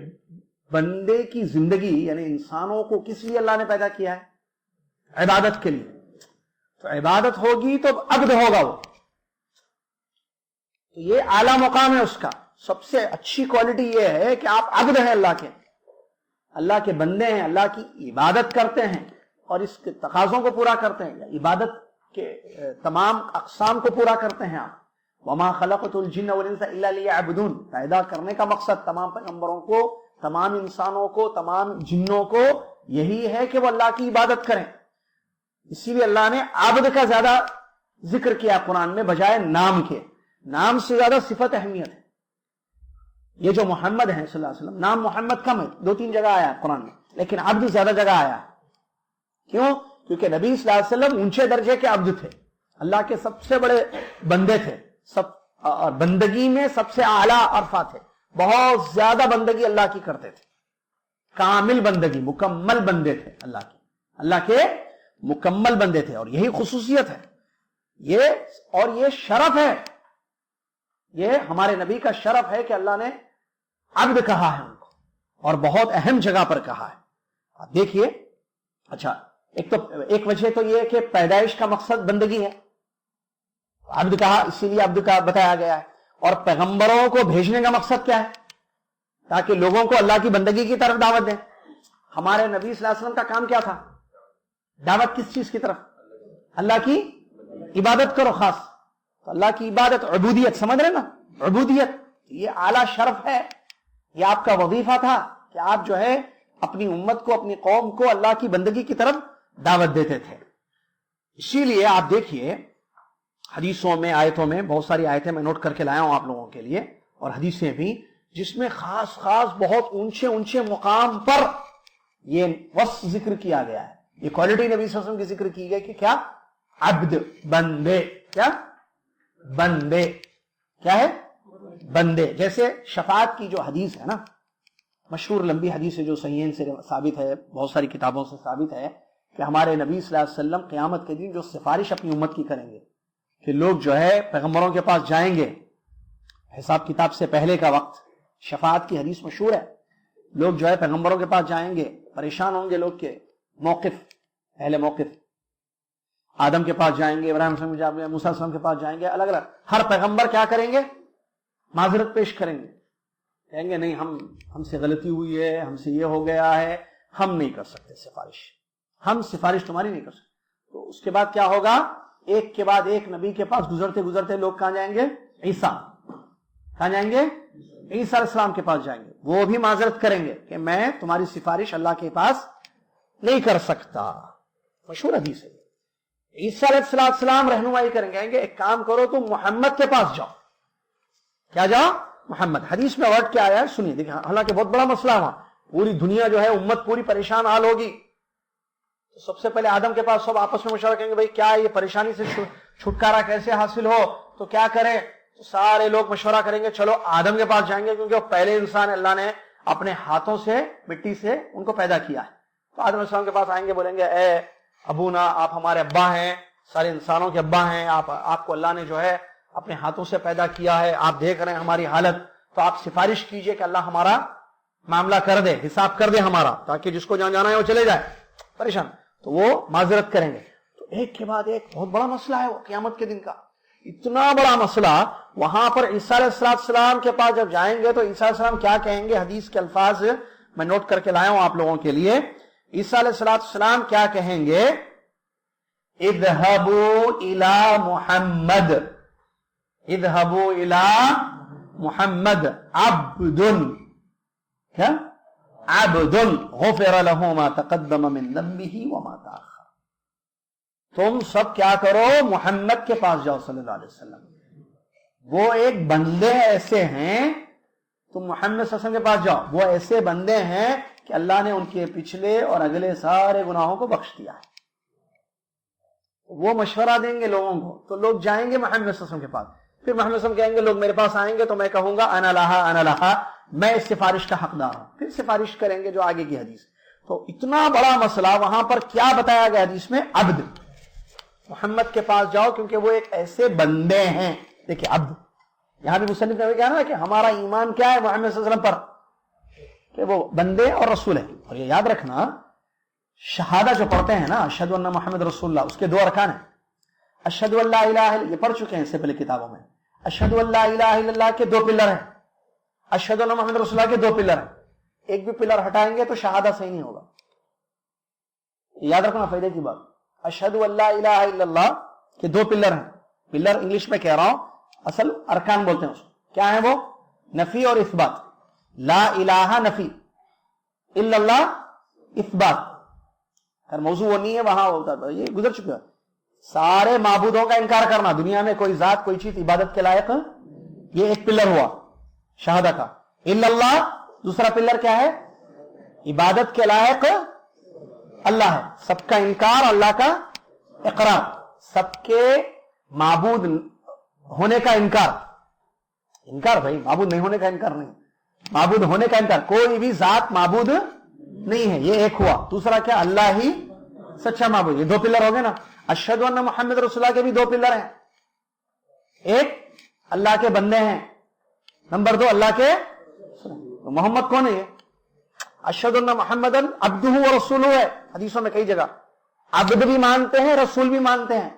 بندے کی زندگی یعنی انسانوں کو کس لیے اللہ نے پیدا کیا ہے؟ عبادت کے لیے. تو عبادت ہوگی تو عبد ہوگا وہ. تو یہ اعلیٰ مقام ہے اس کا. سب سے اچھی کوالٹی یہ ہے کہ آپ عبد ہیں اللہ کے، اللہ کے بندے ہیں، اللہ کی عبادت کرتے ہیں اور اس کے تقاضوں کو پورا کرتے ہیں، عبادت کے تمام اقسام کو پورا کرتے ہیں آپ. وما خلقت الجن والانس الا ليعبدون، پیدا کرنے کا مقصد تمام پیغمبروں کو، تمام انسانوں کو، تمام جنوں کو یہی ہے کہ وہ اللہ کی عبادت کریں. اسی لیے اللہ نے عبد کا زیادہ ذکر کیا قرآن میں بجائے نام کے. نام سے زیادہ صفت اہمیت ہے. یہ جو محمد ہیں صلی اللہ علیہ وسلم، نام محمد کم ہے، 2-3 جگہ آیا ہے قرآن میں، لیکن عبد زیادہ جگہ آیا ہے. کیوں؟ کیونکہ نبی صلی اللہ علیہ وسلم اونچے درجے کے عبد تھے، اللہ کے سب سے بڑے بندے تھے، اور بندگی میں سب سے اعلیٰ عرفہ تھے، بہت زیادہ بندگی اللہ کی کرتے تھے، کامل بندگی، مکمل بندے تھے اللہ کے مکمل بندے تھے. اور یہی خصوصیت ہے، یہ شرف ہے، یہ ہمارے نبی کا شرف ہے کہ اللہ نے عبد کہا ہے ان کو، اور بہت اہم جگہ پر کہا ہے. آپ دیکھیے، اچھا ایک وجہ تو یہ کہ پیدائش کا مقصد بندگی ہے، عبد کہا اسی لیے عبد کا بتایا گیا ہے. اور پیغمبروں کو بھیجنے کا مقصد کیا ہے؟ تاکہ لوگوں کو اللہ کی بندگی کی طرف دعوت دیں. ہمارے نبی صلی اللہ علیہ وسلم کا کام کیا تھا؟ دعوت کس چیز کی طرف؟ اللہ کی عبادت کرو. خاص تو اللہ کی عبادت، عبودیت، سمجھ رہے نا؟ عبودیت یہ اعلیٰ شرف ہے، یہ آپ کا وظیفہ تھا کہ آپ جو ہے اپنی امت کو، اپنی قوم کو اللہ کی بندگی کی طرف دعوت دیتے تھے. اسی لیے آپ دیکھیے حدیثوں میں، آیتوں میں، بہت ساری آیتیں میں نوٹ کر کے لایا ہوں آپ لوگوں کے لیے، اور حدیثیں بھی، جس میں خاص بہت اونچے مقام پر یہ وصف ذکر کیا گیا ہے. یہ کوالٹی نبی صلی اللہ علیہ وسلم کی ذکر کی گئی کہ کیا؟ عبد، بندے. کیا؟ بندے. کیا ہے؟ بندے. جیسے شفاعت کی جو حدیث ہے نا، مشہور لمبی حدیث ہے جو صحیحین سے ثابت ہے، بہت ساری کتابوں سے ثابت ہے کہ ہمارے نبی صلی اللہ علیہ وسلم قیامت کے دن جو سفارش اپنی امت کی کریں گے، کہ لوگ جو ہے پیغمبروں کے پاس جائیں گے حساب کتاب سے پہلے کا وقت. شفاعت کی حدیث مشہور ہے. لوگ جو ہے پیغمبروں کے پاس جائیں گے، پریشان ہوں گے لوگ کے موقف، اہل موقف آدم کے پاس جائیں گے، ابراہیم علیہ السلام موسیٰ علیہ السلام کے پاس جائیں گے. الگ الگ ہر پیغمبر کیا کریں گے؟ معذرت پیش کریں گے، کہیں گے نہیں ہم سے غلطی ہوئی ہے، ہم سے یہ ہو گیا ہے، ہم نہیں کر سکتے سفارش، ہم سفارش تمہاری نہیں کر سکتے. تو اس کے بعد کیا ہوگا؟ ایک کے بعد ایک نبی کے پاس گزرتے لوگ کہاں جائیں گے؟ عیسیٰ. کہاں جائیں گے؟ عیسیٰ علیہ السلام کے پاس جائیں گے. وہ بھی معذرت کریں گے کہ میں تمہاری سفارش اللہ کے پاس نہیں کر سکتا. مشہور حدیث ہے. عیسیٰ علیہ السلام رہنمائی کریں گے، کہیں گے ایک کام کرو تم محمد کے پاس جاؤ. کیا جاؤ؟ محمد. حدیث میں ورڈ کیا آیا ہے سنیے، دیکھیں، حالانکہ بہت بڑا مسئلہ ہے، پوری دنیا جو ہے امت پوری پریشان حال ہوگی. تو سب سے پہلے آدم کے پاس سب آپس میں مشورہ کریں گے بھائی کیا یہ پریشانی سے چھٹکارا کیسے حاصل ہو، تو کیا کریں؟ تو سارے لوگ مشورہ کریں گے چلو آدم کے پاس جائیں گے، کیونکہ وہ پہلے انسان اللہ نے اپنے ہاتھوں سے مٹی سے ان کو پیدا کیا ہے. تو آدم علیہ السلام کے پاس آئیں گے، بولیں گے اے ابونا، آپ ہمارے ابا ہیں، سارے انسانوں کے ابا ہیں، آپ کو اللہ نے جو ہے اپنے ہاتھوں سے پیدا کیا ہے، آپ دیکھ رہے ہیں ہماری حالت، تو آپ سفارش کیجئے کہ اللہ ہمارا معاملہ کر دے، حساب کر دے ہمارا، تاکہ جس کو جہاں جانا ہے وہ چلے جائے پریشان. تو وہ معذرت کریں گے. تو ایک کے بعد ایک بہت بڑا مسئلہ ہے وہ قیامت کے دن کا، اتنا بڑا مسئلہ. وہاں پر عیسیٰ علیہ السلام کے پاس جب جائیں گے تو عیسیٰ علیہ السلام کیا کہیں گے؟ حدیث کے الفاظ میں نوٹ کر کے لایا ہوں آپ لوگوں کے لیے. عیسیٰ علیہ السلام کیا کہیں گے؟ اذهبوا الى محمد، اذهبوا الى محمد عبد، کیا؟ عبد غفر له ما تقدم من ذنبه وما تاخر. تم سب کیا کرو؟ محمد کے پاس جاؤ صلی اللہ علیہ وسلم. وہ ایک بندے ایسے ہیں، تم محمد صلی اللہ علیہ وسلم کے پاس جاؤ، وہ ایسے بندے ہیں کہ اللہ نے ان کے پچھلے اور اگلے سارے گناہوں کو بخش دیا ہے. وہ مشورہ دیں گے لوگوں کو، تو لوگ جائیں گے محمد صلی اللہ علیہ وسلم کے پاس. پھر محمد صلی اللہ علیہ وسلم کہیں گے لوگ میرے پاس آئیں گے تو میں کہوں گا انا لہا، میں اس سفارش کا حقدار ہوں. پھر سفارش کریں گے جو آگے کی حدیث. تو اتنا بڑا مسئلہ وہاں پر کیا بتایا گیا حدیث میں؟ عبد. محمد کے پاس جاؤ کیونکہ وہ ایک ایسے بندے ہیں. دیکھیں عبد یہاں بھی مصنف نے کہا نا کہ ہمارا ایمان کیا ہے محمد صلی اللہ علیہ وسلم پر، کہ وہ بندے اور رسول ہیں. اور یہ یاد رکھنا شہادہ جو پڑھتے ہیں نا اشہد ان محمد رسول اللہ، اس کے 2 ارکان ہیں. اشہد ان لا الہ الا، یہ پڑھ چکے ہیں اس سے پہلے کتابوں میں. اشہد ان لا الہ الا اللہ کے 2 پلر ہیں، اشہد ان محمد رسول اللہ کے 2 پلر ہیں. ایک بھی پلر ہٹائیں گے تو شہادہ صحیح نہیں ہوگا. یاد رکھنا فائدے کی بات. اشہد ان لا الہ الا اللہ کے 2 پلر ہیں. پلر انگلش میں کہہ رہا ہوں، اصل ارکان بولتے ہیں اس کو. کیا ہیں وہ؟ نفی اور اثبات. لا الہ نفی، الا اللہ اثبات. اگر موضوع وہ نہیں ہے وہاں ہوتا ہے، یہ گزر چکا ہے. سارے معبودوں کا انکار کرنا، دنیا میں کوئی ذات کوئی چیز عبادت کے لائق، یہ ایک پلر ہوا شہادہ کا. الا اللہ دوسرا پلر کیا ہے؟ عبادت کے لائق اللہ ہے. سب کا انکار، اللہ کا اقرار. سب کے معبود ہونے کا انکار. انکار بھائی معبود نہیں ہونے کا انکار نہیں، معبود ہونے کا انکار. کوئی بھی ذات معبود نہیں ہے، یہ ایک ہوا. دوسرا کیا؟ اللہ ہی سچا معبود. یہ 2 پلر ہو گئے نا. اشہد ان محمد رسول اللہ کے بھی 2 پلر ہیں. ایک اللہ کے بندے ہیں، نمبر 2 اللہ کے. محمد کون ہے؟ یہ اشہد ان محمد عبدہ و رسولہ ہے. حدیثوں میں کئی جگہ عبد بھی مانتے ہیں، رسول بھی مانتے ہیں.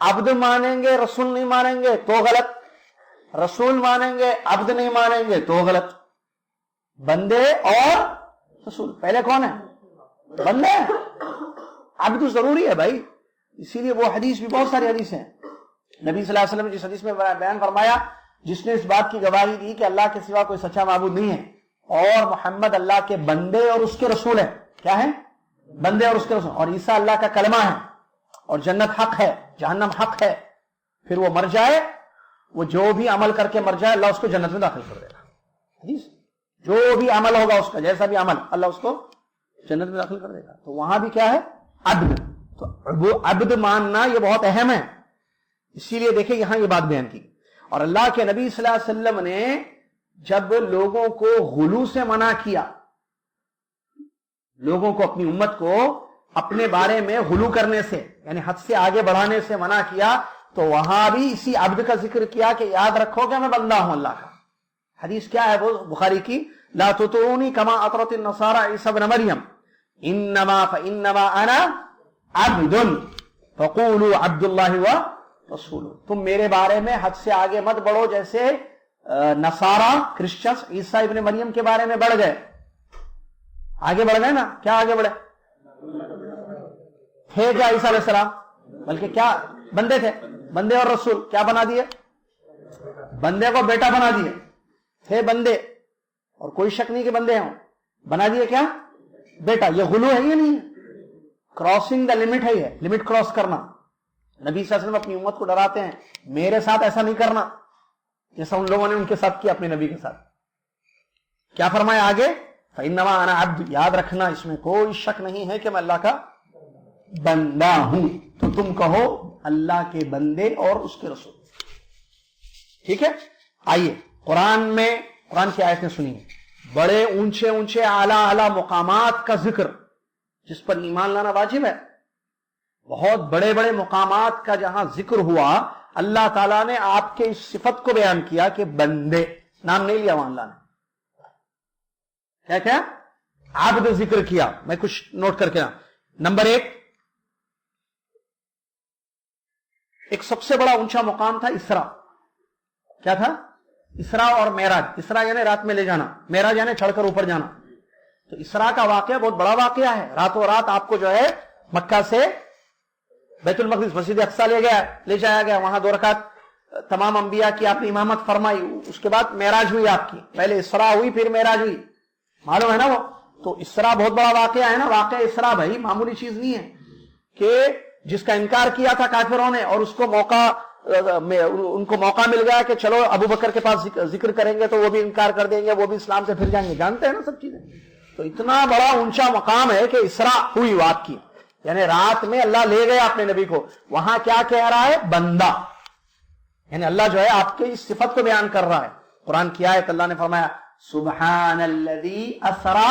عبد مانیں گے رسول نہیں مانیں گے تو غلط، رسول مانیں گے عبد نہیں مانیں گے تو غلط. بندے اور رسول. پہلے کون ہے؟ بندے. عبد ضروری ہے بھائی. اسی لیے وہ حدیث بھی بہت ساری حدیث ہیں. نبی صلی اللہ علیہ وسلم نے جس حدیث میں بیان فرمایا، جس نے اس بات کی گواہی دی کہ اللہ کے سوا کوئی سچا معبود نہیں ہے اور محمد اللہ کے بندے اور اس کے رسول ہیں. کیا ہے؟ بندے اور اس کے رسول. اور عیسیٰ اللہ کا کلمہ ہے، اور جنت حق ہے، جہنم حق ہے. پھر وہ مر جائے، وہ جو بھی عمل کر کے مر جائے اللہ اس کو جنت میں داخل کر دے گا. حدیث جو بھی عمل ہوگا اس کا، جیسا بھی عمل، اللہ اس کو جنت میں داخل کر دے گا. تو وہاں بھی کیا ہے؟ عبد. تو عبد ماننا یہ بہت اہم ہے. اسی لیے دیکھیں یہاں یہ بات بیان کی. اور اللہ کے نبی صلی اللہ علیہ وسلم نے جب لوگوں کو غلو سے منع کیا، لوگوں کو اپنی امت کو اپنے بارے میں غلو کرنے سے یعنی حد سے آگے بڑھانے سے منع کیا، تو وہاں بھی اسی عبد کا ذکر کیا کہ یاد رکھو کہ میں بندہ ہوں اللہ کا. حدیث کیا ہے وہ بخاری کی؟ لا تطرونی کما اطرت النصارى عیسی ابن مریم فانما انا عبد فقولوا عبد اللہ ورسولہ. تم میرے بارے میں حد سے آگے مت بڑھو جیسے نصارہ کرسچنز عیسی ابن مریم کے بارے میں بڑھ گئے. آگے بڑھ گئے نا. کیا آگے بڑھے؟ تھے کیا عیسیٰ علیہ السلام؟ بلکہ کیا بندے تھے. بندے اور رسول کیا بنا دیے؟ بندے کو بیٹا بنا دیے. تھے بندے اور کوئی شک نہیں کہ بندے ہوں، بنا دیے کیا؟ بیٹا. یہ غلو ہے یہ نہیں؟ کراسنگ دا لمٹ ہے. یہ لمٹ کراس کرنا. نبی صلی اللہ علیہ وسلم اپنی امت کو ڈراتے ہیں میرے ساتھ ایسا نہیں کرنا جیسا ان لوگوں نے ان کے ساتھ کیا اپنے نبی کے ساتھ. کیا فرمایا آگے؟ فإنما أنا عبد. یاد رکھنا اس میں کوئی شک نہیں ہے کہ میں اللہ کا بندہ ہوں. تو تم کہو اللہ کے بندے اور اس کے رسول. ٹھیک ہے. آئیے قرآن میں قرآن کی آیتیں سنیے. بڑے اونچے اونچے اعلیٰ اعلیٰ مقامات کا ذکر جس پر ایمان لانا واجب ہے. بہت بڑے بڑے مقامات کا جہاں ذکر ہوا، اللہ تعالیٰ نے آپ کے اس صفت کو بیان کیا کہ بندے. نام نہیں لیا وہاں اللہ نے. کیا کیا؟ عبد ذکر کیا. میں کچھ نوٹ کر کے نمبر 1، ایک سب سے بڑا اونچا مقام تھا اسراء. کیا تھا؟ اسراء اور معراج. اسراء یعنی رات میں لے جانا، معراج یعنی چڑھ کر اوپر جانا. تو اسراء کا واقعہ بہت بڑا واقعہ ہے. راتوں رات آپ کو جو ہے مکہ سے بیت المقدس مسجد اقصی لے جایا گیا. وہاں 2 رکعت تمام انبیاء کی آپ نے امامت فرمائی. اس کے بعد معراج ہوئی آپ کی. پہلے اسراء ہوئی پھر معراج ہوئی. معلوم ہے نا وہ. تو اسراء بہت بڑا واقعہ ہے نا. واقعہ اسراء بھائی معمولی چیز نہیں ہے کہ جس کا انکار کیا تھا کافروں نے اور اس کو ان کو موقع مل گیا کہ چلو ابو بکر کے پاس ذکر کریں گے تو وہ بھی انکار کر دیں گے، وہ بھی اسلام سے پھر جائیں گے. جانتے ہیں نا سب چیزیں. تو اتنا بڑا اونچا مقام ہے کہ اسراء ہوئی آپ کی، یعنی رات میں اللہ لے گیا اپنے نبی کو. وہاں کیا کہہ رہا ہے؟ بندہ. یعنی اللہ جو ہے آپ کے اس صفت کو بیان کر رہا ہے. قرآن کی آیت اللہ نے فرمایا سبحان الذی اسرا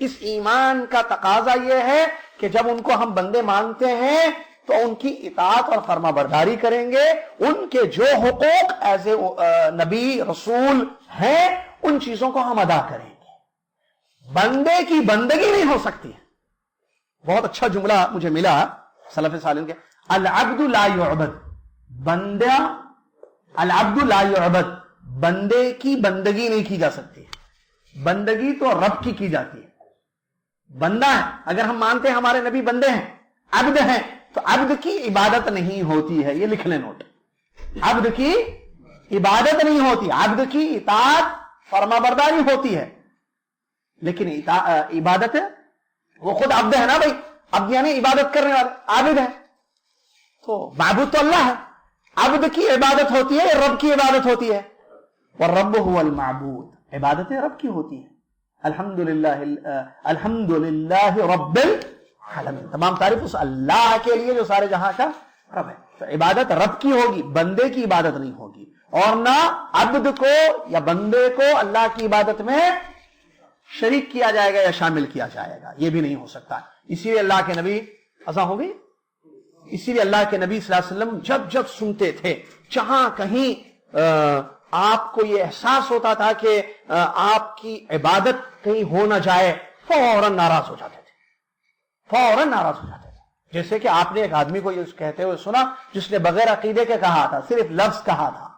اس ایمان کا تقاضا یہ ہے کہ جب ان کو ہم بندے مانتے ہیں تو ان کی اطاعت اور فرما برداری کریں گے، ان کے جو حقوق ایز اے نبی رسول ہیں ان چیزوں کو ہم ادا کریں گے۔ بندے کی بندگی نہیں ہو سکتی ہے۔ بہت اچھا جملہ مجھے ملا سلف صالحین کے، العبد لا يعبد، بندہ العبد لا يعبد، بندے کی بندگی نہیں کی جا سکتی، بندگی تو رب کی جاتی ہے۔ بندہ ہے، اگر ہم مانتے ہیں ہمارے نبی بندے ہیں، عبد ہیں، تو عبد کی عبادت نہیں ہوتی ہے، یہ لکھ لیں نوٹ، عبد کی عبادت نہیں ہوتی، عبد کی اطاعت فرما برداری ہوتی ہے، لیکن عبادت وہ خود عبد ہے نا بھائی، عبد یعنی عبادت کرنے والے، عابد ہے، تو معبود تو اللہ ہے، عبد کی عبادت ہوتی ہے، رب کی عبادت ہوتی ہے، والرب هو المعبود، عبادتیں رب کی ہوتی ہیں۔ الحمدللہ رب العالمین، تمام تعریف اس اللہ کے لیے جو سارے جہاں کا رب ہے۔ تو عبادت رب کی ہوگی، بندے کی عبادت نہیں ہوگی، اور نہ عبد کو یا بندے کو اللہ کی عبادت میں شریک کیا جائے گا یا شامل کیا جائے گا، یہ بھی نہیں ہو سکتا۔ اسی لیے اللہ کے نبی اذان ہو گئی، اسی لیے اللہ کے نبی صلی اللہ علیہ وسلم جب جب سنتے تھے، جہاں کہیں آپ کو یہ احساس ہوتا تھا کہ آپ کی عبادت کہیں ہو نہ جائے، فوراً ناراض ہو جاتے تھے، فوراً ناراض ہو جاتے تھے۔ جیسے کہ آپ نے ایک آدمی کو یہ کہتے ہوئے سنا جس نے بغیر عقیدے کے کہا تھا، صرف لفظ کہا تھا،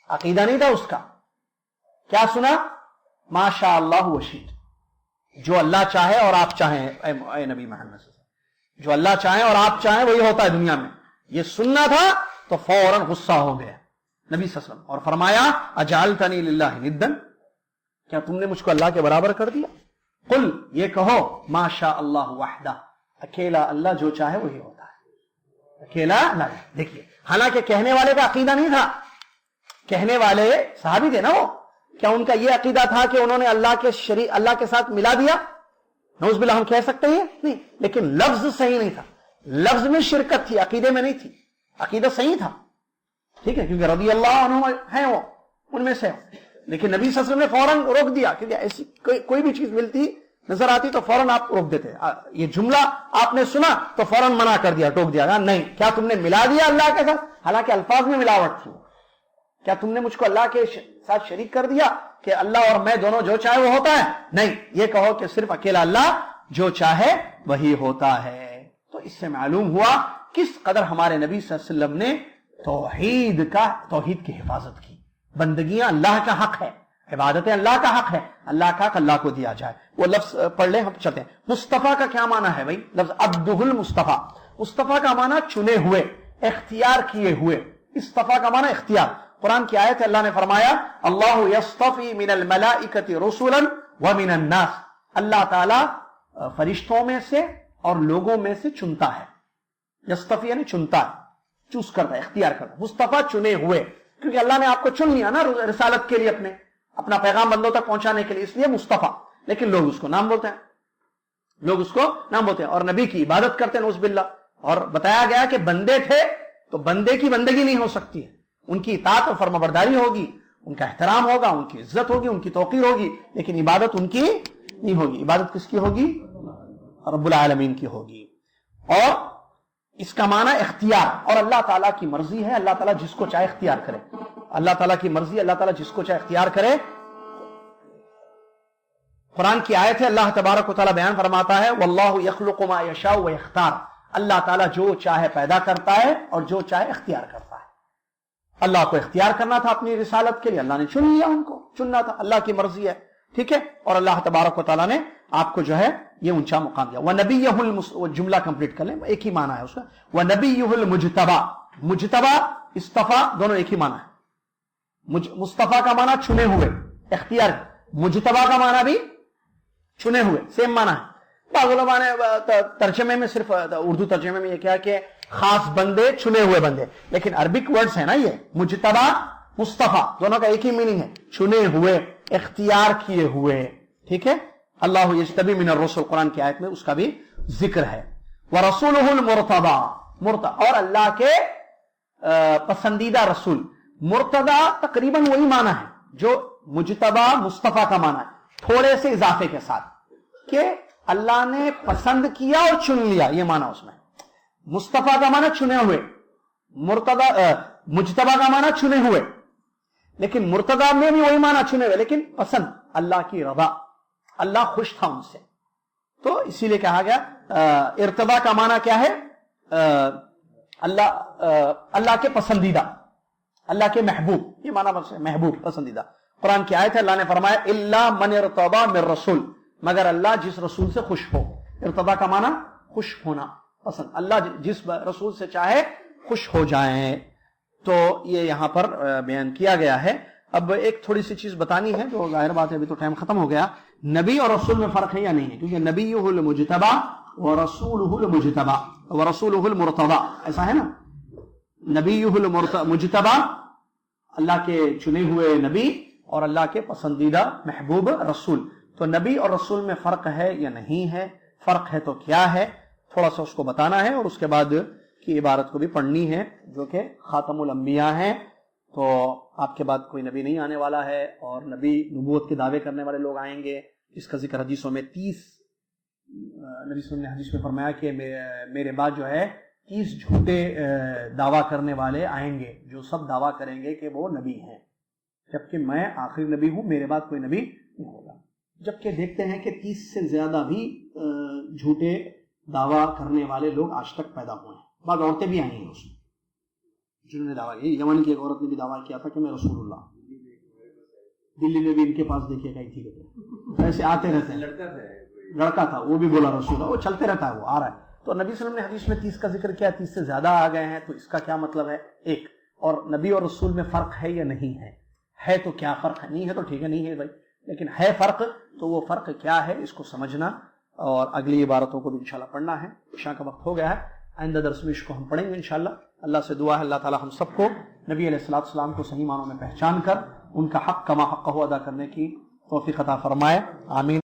عقیدہ نہیں تھا اس کا، کیا سنا؟ ما شاء اللہ وشئت، جو اللہ چاہے اور آپ چاہیں، اے نبی محمد صلی اللہ علیہ وسلم، جو اللہ چاہے اور آپ چاہیں وہی ہوتا ہے دنیا میں۔ یہ سننا تھا تو فوراً غصہ ہو گیا نبی صلی اللہ علیہ وسلم، اور فرمایا اجعلتنی للہ ندا، کیا تم نے مجھ کو اللہ کے برابر کر دیا؟ قل، یہ کہو، ما شاء اللہ وحدہ، اکیلا اللہ جو چاہے وہی ہوتا ہے، اکیلا اللہ۔ دیکھیے، حالانکہ کہنے والے کا عقیدہ نہیں تھا، کہنے والے صحابی تھے نا، وہ کیا ان کا یہ عقیدہ تھا کہ انہوں نے اللہ کے ساتھ ملا دیا؟ نعوذ باللہ، ہم کہہ سکتے ہیں نہیں، لیکن لفظ صحیح نہیں تھا، لفظ میں شرکت تھی، عقیدے میں نہیں تھی، عقیدہ صحیح تھا، ٹھیک ہے، کیونکہ رضی اللہ عنہ ہیں وہ ان میں سے، لیکن نبی صلی اللہ علیہ وسلم نے فوراً روک دیا، کیونکہ ایسی کوئی بھی چیز ملتی نظر آتی تو فوراً آپ روک دیتے۔ یہ جملہ آپ نے سنا تو فوراً منع کر دیا، ٹوک دیا، نہیں، کیا تم نے ملا دیا اللہ کے ساتھ؟ حالانکہ الفاظ میں ملاوٹ تھی، کیا تم نے مجھ کو اللہ کے ساتھ شریک کر دیا کہ اللہ اور میں دونوں جو چاہے وہ ہوتا ہے؟ نہیں، یہ کہو کہ صرف اکیلا اللہ جو چاہے وہی ہوتا ہے۔ تو اس سے معلوم ہوا کس قدر ہمارے نبی صلی اللہ علیہ وسلم نے توحید کی حفاظت کی۔ بندگیاں اللہ کا حق ہے، عبادتیں اللہ کا حق ہے، اللہ کا حق اللہ کو دیا جائے۔ وہ لفظ پڑھ لیں، ہم چلتے ہیں۔ مصطفیٰ کا کیا معنی ہے بھائی؟ لفظ عبدہ المصطفیٰ، مصطفیٰ کا معنی چنے ہوئے، اختیار کیے ہوئے، اصطفیٰ کا معنی اختیار۔ قرآن کی آیت ہے، اللہ نے فرمایا اللہ یصطفی من الملائکۃ رسلا ومن الناس، اللہ تعالی فرشتوں میں سے اور لوگوں میں سے چنتا ہے۔ یصطفی یعنی چنتا ہے، چوز کرتا ہے، اختیار کرتا ہے۔ مصطفیٰ چنے ہوئے، کیونکہ اللہ نے آپ کو چن لیا نا رسالت کے لیے، اپنا پیغام بندوں تک پہنچانے کے لیے، اس لیے مصطفیٰ، لیکن لوگ اس کو نام بولتے ہیں، لوگ اس کو نام بولتے ہیں، اور نبی کی عبادت کرتے ہیں نعوذ باللہ۔ اور بتایا گیا کہ بندے تھے تو بندے کی بندگی نہیں ہو سکتی ہے، ان کی اطاعت اور فرما برداری ہوگی، ان کا احترام ہوگا، ان کی عزت ہوگی، ان کی توقیر ہوگی، لیکن عبادت ان کی نہیں ہوگی۔ عبادت کس کی ہوگی؟ رب العالمین کی ہوگی۔ اور اس کا معنی اختیار، اور اللہ تعالیٰ کی مرضی ہے، اللہ تعالیٰ جس کو چاہے اختیار کرے، اللہ تعالیٰ کی مرضی، اللہ تعالیٰ جس کو چاہے اختیار کرے۔ قرآن کی آیت ہے، اللہ تبارک و تعالیٰ بیان فرماتا ہے واللہ یخلق ما یشاء ویختار، اللہ تعالیٰ جو چاہے پیدا کرتا ہے اور جو چاہے اختیار کرتا ہے۔ اللہ کو اختیار کرنا تھا اپنی رسالت کے لیے، اللہ نے چن لیا، ان کو چننا تھا، اللہ کی مرضی ہے، ٹھیک ہے، اور اللہ تبارک و تعالیٰ نے آپ کو جو ہے یہ اونچا مقام دیا۔ وَنَبِيَّهُ جملہ کمپلیٹ کر لیں، ایک ہی معنی ہے اس کا، وَنَبِيُّهُ الْمُجْتَبَى، مجتبہ استفا دونوں ایک ہی معنی ہے۔ مصطفیٰ کا معنی چنے ہوئے، اختیار، مجتبہ کا معنی بھی چنے ہوئے، سیم معنی ہے۔ بعض علماء نے ترجمے میں صرف اردو ترجمے میں یہ کیا کہ خاص بندے، چنے ہوئے بندے، لیکن عربک ورڈز ہے نا یہ، مجتبہ مصطفیٰ دونوں کا ایک ہی میننگ ہے، چنے ہوئے، اختیار کیے ہوئے، ٹھیک ہے۔ اللہ یجتبی من الرسل، قرآن کی آیت میں اس کا بھی ذکر ہے۔ وَرَسُولُهُ الْمُرْتَضَى، اور اللہ کے پسندیدہ رسول۔ مرتضی تقریباً وہی معنی ہے جو مجتبہ مصطفیٰ کا معنی ہے، تھوڑے سے اضافے کے ساتھ۔ کہ اللہ نے پسند کیا اور چن لیا، یہ معنی اس میں. مصطفیٰ کا معنی چنے ہوئے، مجتبہ کا معنی چنے ہوئے، لیکن مرتضی میں بھی وہی معنی چنے ہوئے، لیکن پسند، اللہ کی رضا، اللہ خوش تھا ان سے. تو اسی لیے کہا گیا ارتضا کا معنی کیا ہے؟ اللہ کے پسندیدہ، اللہ کے محبوب، یہ معنی محبوب، پسندیدہ. قرآن کی آیت ہے، اللہ نے فرمایا الا من ارتضى من رسول، مگر اللہ جس رسول سے خوش ہو. ارتضا کا معنی خوش ہونا، پسند، اللہ جس رسول سے چاہے خوش ہو جائیں. تو یہ یہاں پر بیان کیا گیا ہے. اب ایک تھوڑی سی چیز بتانی ہے جو ظاہر بات ہے، ابھی تو ٹائم ختم ہو گیا. نبی اور رسول میں فرق ہے یا نہیں ہے؟ کیونکہ نبیہ المجتبی ورسولہ المجتبی ورسولہ المرتضی، ایسا ہے نا. نبیہ المجتبی، اللہ کے چنے ہوئے نبی، اور اللہ کے پسندیدہ محبوب رسول. تو نبی اور رسول میں فرق ہے یا نہیں ہے؟ فرق ہے تو کیا ہے؟ تھوڑا سا اس کو بتانا ہے، اور اس کے بعد کی عبارت کو بھی پڑھنی ہے جو کہ خاتم الانبیاء ہیں. تو آپ کے بعد کوئی نبی نہیں آنے والا ہے، اور نبی نبوت کے دعوے کرنے والے لوگ آئیں گے. اس کا ذکر حدیثوں میں 30 نبی صلی اللہ علیہ وسلم نے حدیث میں فرمایا کہ میرے بعد جو ہے 30 جھوٹے دعویٰ کرنے والے آئیں گے، جو سب دعویٰ کریں گے کہ وہ نبی ہیں، جبکہ میں آخری نبی ہوں، میرے بعد کوئی نبی نہیں ہوگا. جبکہ دیکھتے ہیں کہ 30 سے زیادہ بھی جھوٹے دعویٰ کرنے والے لوگ آج تک پیدا ہوئے ہیں. بعض عورتیں بھی آئی ہیں اس میں جنہوں نے دعویٰ کیا. یمن کی ایک عورت نے بھی دعویٰ کیا تھا کہ میں رسول اللہ. دلی میں بھی ان کے پاس دیکھیے گئی تھی، ایسے آتے رہتے ہیں. لڑکا تھا، وہ بھی بولا رسول اللہ، وہ چلتے رہتا ہے، وہ آ رہا ہے. تو نبی صلی اللہ علیہ وسلم نے حدیث میں 30 کا ذکر کیا، 30 سے زیادہ آ گئے ہیں. تو اس کا کیا مطلب ہے؟ ایک، اور نبی اور رسول میں فرق ہے یا نہیں ہے؟ ہے تو کیا فرق ہے؟ نہیں ہے تو ٹھیک ہے، نہیں ہے بھائی، لیکن ہے فرق، تو وہ فرق کیا ہے اس کو سمجھنا، اور اگلی عبارتوں کو بھی انشاءاللہ پڑھنا ہے. عشاء کا وقت ہو گیا ہے، آئندہ درس میں اس کو ہم پڑھیں گے انشاءاللہ. اللہ سے دعا ہے اللہ تعالی ہم سب کو نبی علیہ الصلوۃ والسلام کو صحیح معنوں میں پہچان کر ان کا حق کما حقہ ادا کرنے کی توفیق عطا فرمائے. آمین.